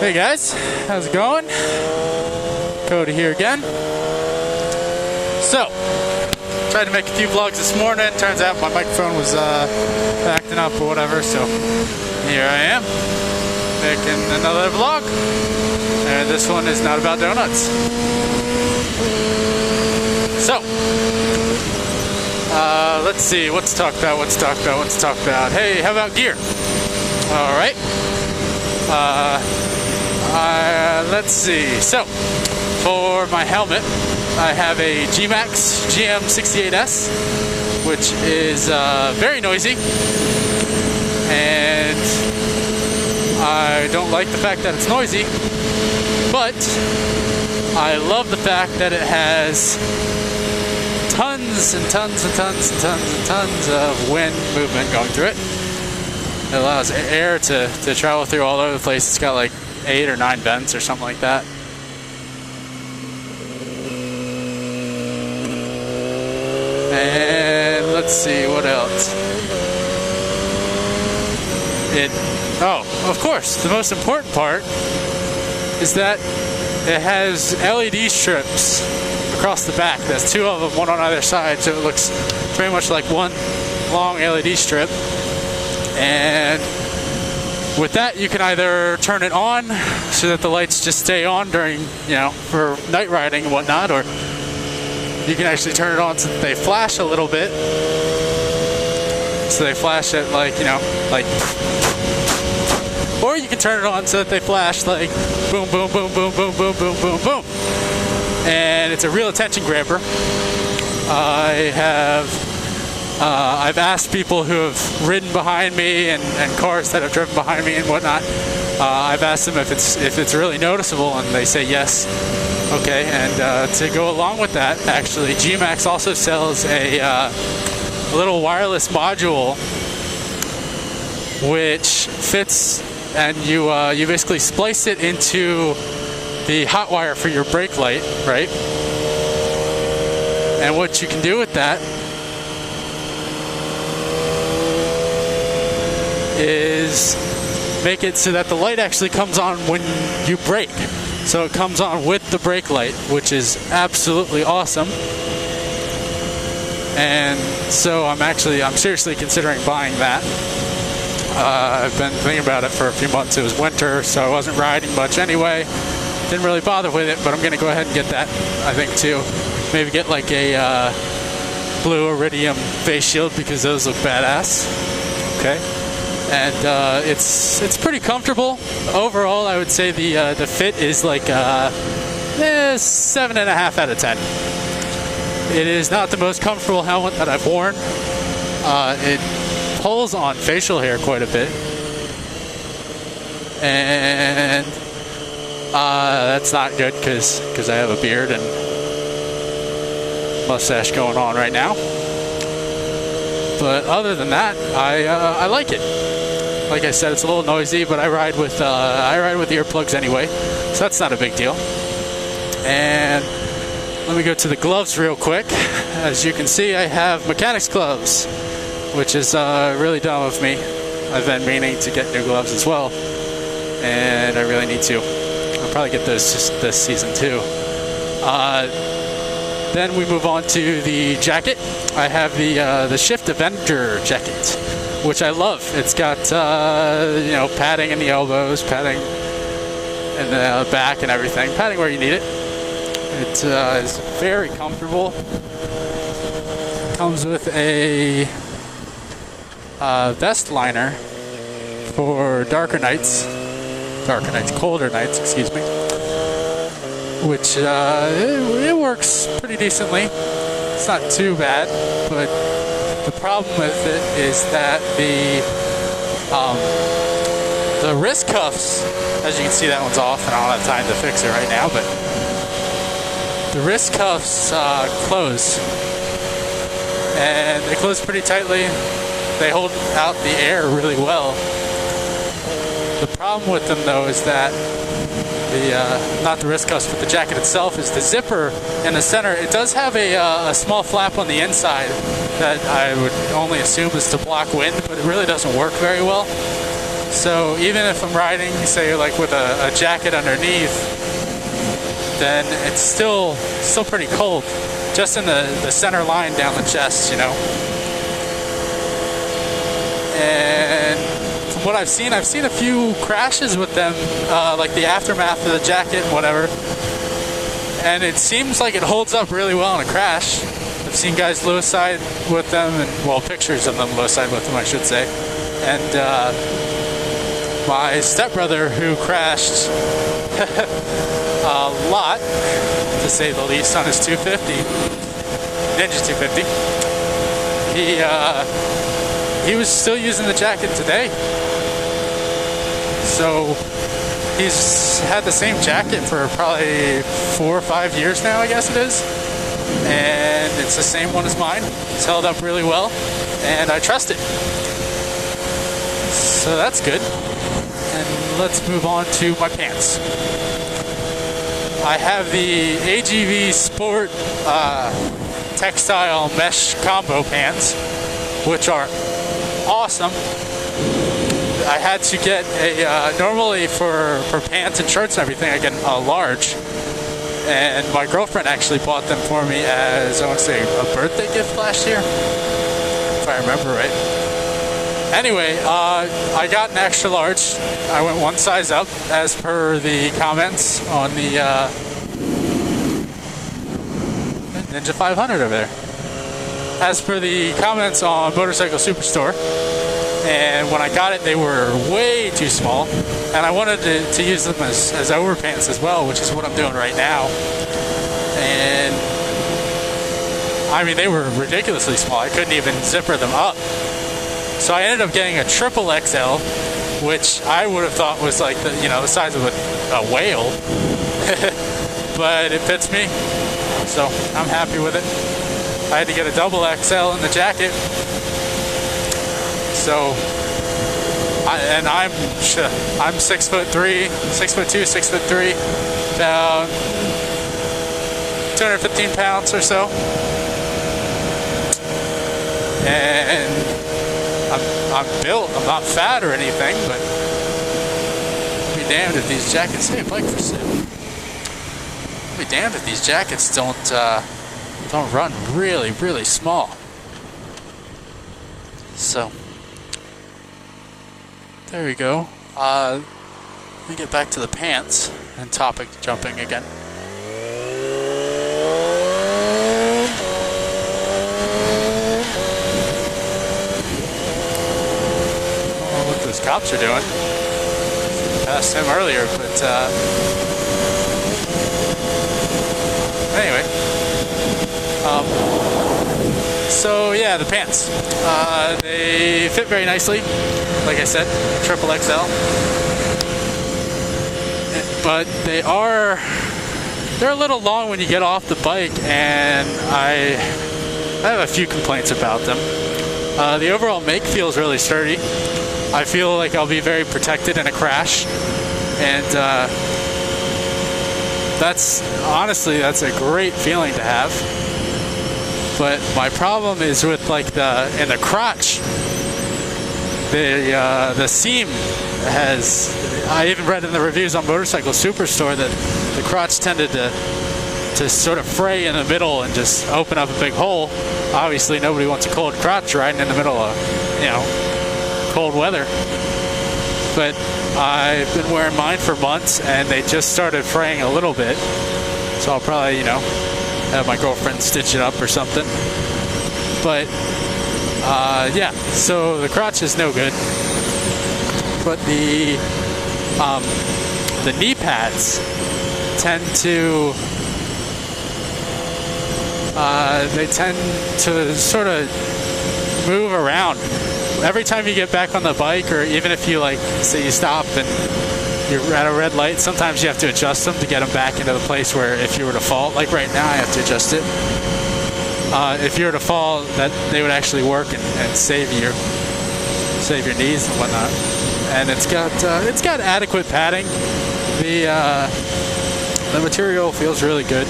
Hey guys, how's it going? Cody here again. So, tried to make a few vlogs this morning. Turns out my microphone was acting up or whatever, so here I am making another vlog. And this one is not about donuts. So, let's see, what's to talk about. Hey, how about gear? Alright. Let's see. So, for my helmet, I have a G-Max GM68S, which is very noisy, and I don't like the fact that it's noisy, but I love the fact that it has tons and tons and tons and tons and tons of wind movement going through it. It allows air to travel through all over the place. It's got like 8 or 9 vents or something like that. And let's see, what else? Of course, the most important part is that it has LED strips across the back. There's 2 of them, one on either side, so it looks pretty much like one long LED strip. And with that, you can either turn it on so that the lights just stay on during, for night riding and whatnot, or you can actually turn it on so that they flash a little bit. So they flash at like, or you can turn it on so that they flash like boom, boom, boom, boom, boom, boom, boom, boom, boom. And it's a real attention grabber. I've asked people who have ridden behind me and cars that have driven behind me and whatnot. I've asked them if it's really noticeable, and they say yes. Okay, and to go along with that, actually, G-Max also sells a little wireless module which fits, and you basically splice it into the hot wire for your brake light, right? And what you can do with that is make it so that the light actually comes on when you brake. So it comes on with the brake light, which is absolutely awesome. And so I'm seriously considering buying that. I've been thinking about it for a few months. It was winter, so I wasn't riding much anyway. Didn't really bother with it, but I'm going to go ahead and get that, I think, too. Maybe get like a blue iridium face shield, because those look badass. Okay. And it's pretty comfortable. Overall, I would say the fit is like 7.5 out of 10. It is not the most comfortable helmet that I've worn. It pulls on facial hair quite a bit, and that's not good because I have a beard and mustache going on right now. But other than that, I like it. Like I said, it's a little noisy, but I ride with earplugs anyway, so that's not a big deal. And let me go to the gloves real quick. As you can see, I have mechanics gloves, which is really dumb of me. I've been meaning to get new gloves as well, and I really need to. I'll probably get those just this season too. Then we move on to the jacket. I have the Shift Avenger jacket, which I love. It's got padding in the elbows, padding in the back and everything, padding where you need it. It is very comfortable. Comes with a vest liner for colder nights, excuse me. Which it works pretty decently. It's not too bad, but the problem with it is that the wrist cuffs, as you can see, that one's off, and I don't have time to fix it right now, but the wrist cuffs close, and they close pretty tightly. They hold out the air really well. The problem with them, though, is that not the wrist cuffs, but the jacket itself, is the zipper in the center. It does have a small flap on the inside that I would only assume is to block wind, but it really doesn't work very well. So even if I'm riding, say like with a jacket underneath, then it's still pretty cold, just in the center line down the chest, you know. And from what I've seen a few crashes with them, like the aftermath of the jacket and whatever. And it seems like it holds up really well in a crash. I've seen guys low side with them, and well, pictures of them low side with them, I should say. And my stepbrother, who crashed a lot, to say the least, on his 250, Ninja 250, he was still using the jacket today. So he's had the same jacket for probably 4 or 5 years now, I guess it is. And it's the same one as mine. It's held up really well, and I trust it. So that's good. And let's move on to my pants. I have the AGV Sport textile mesh combo pants, which are awesome. I had to get a, normally for pants and shirts and everything, I get a large. And my girlfriend actually bought them for me as, I want to say, a birthday gift last year, if I remember right. Anyway, I got an extra large. I went one size up as per the comments on the Ninja 500 over there. As per the comments on Motorcycle Superstore. And when I got it, they were way too small. And I wanted to use them as overpants as well, which is what I'm doing right now. And I mean, they were ridiculously small. I couldn't even zipper them up. So I ended up getting a triple XL, which I would have thought was like the size of a whale. But it fits me, so I'm happy with it. I had to get a double XL in the jacket. So, I'm 6'3", 6'2", 6'3", about 215 pounds or so, and I'm built. I'm not fat or anything, but I'll be damned if these jackets. Hey, bike for sale. I'll be damned if these jackets don't run really, really small. So. There we go. Let me get back to the pants and topic jumping again. Oh, what those cops are doing. Passed him earlier, but anyway. So yeah, the pants. They fit very nicely. Like I said, triple XL. But they're a little long when you get off the bike, and I have a few complaints about them. The overall make feels really sturdy. I feel like I'll be very protected in a crash, and that's a great feeling to have. But my problem is with in the crotch. The seam has, I even read in the reviews on Motorcycle Superstore that the crotch tended to sort of fray in the middle and just open up a big hole. Obviously nobody wants a cold crotch riding in the middle of, cold weather. But I've been wearing mine for months and they just started fraying a little bit. So I'll probably, have my girlfriend stitch it up or something. But yeah, so the crotch is no good, but the knee pads tend to sort of move around every time you get back on the bike, or even if you say you stop and you're at a red light. Sometimes you have to adjust them to get them back into the place where if you were to fall, like right now, I have to adjust it. If you were to fall, that they would actually work and save your knees and whatnot. And it's got adequate padding. The material feels really good.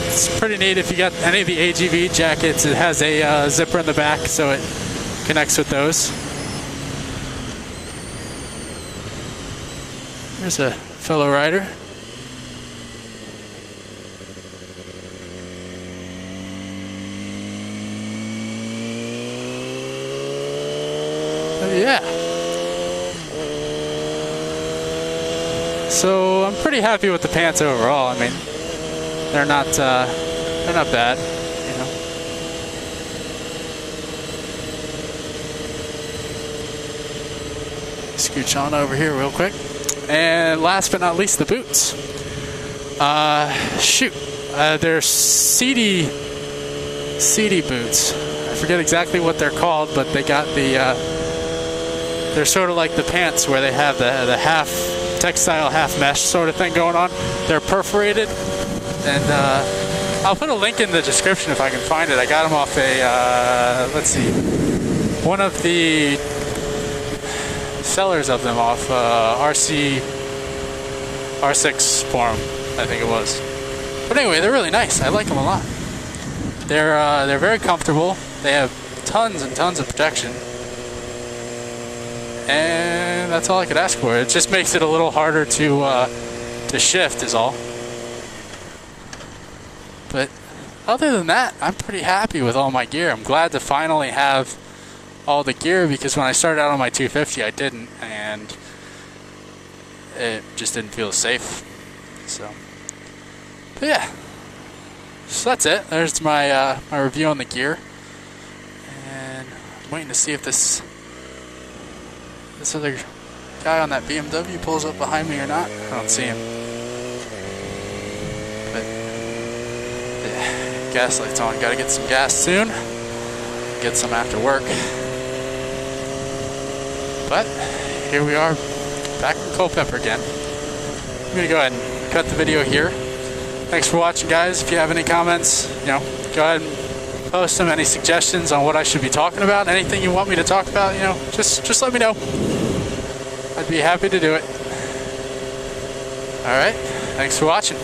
It's pretty neat. If you got any of the AGV jackets, it has a zipper in the back, so it connects with those. There's a fellow rider. Yeah. So I'm pretty happy with the pants overall. I mean, they're not bad, you know. Scooch on over here real quick. And last but not least, the boots. They're seedy boots. I forget exactly what they're called, but they got they're sort of like the pants where they have the half textile, half mesh sort of thing going on. They're perforated, and I'll put a link in the description if I can find it. I got them off let's see, one of the sellers of them off R6 forum, I think it was. But anyway, they're really nice. I like them a lot. They're very comfortable. They have tons and tons of protection, and that's all I could ask for. It just makes it a little harder to shift is all. But other than that, I'm pretty happy with all my gear. I'm glad to finally have all the gear, because when I started out on my 250 I didn't, and it just didn't feel safe. So, but yeah, so that's it. There's my my review on the gear, and I'm waiting to see if this other guy on that BMW pulls up behind me or not. I don't see him, but yeah, gas light's on. Gotta get some gas soon, get some after work. But here we are, back in Culpeper again. I'm gonna go ahead and cut the video here. Thanks for watching, guys. If you have any comments, go ahead and post them. Any suggestions on what I should be talking about, anything you want me to talk about, just let me know. I'd be happy to do it. All right, thanks for watching.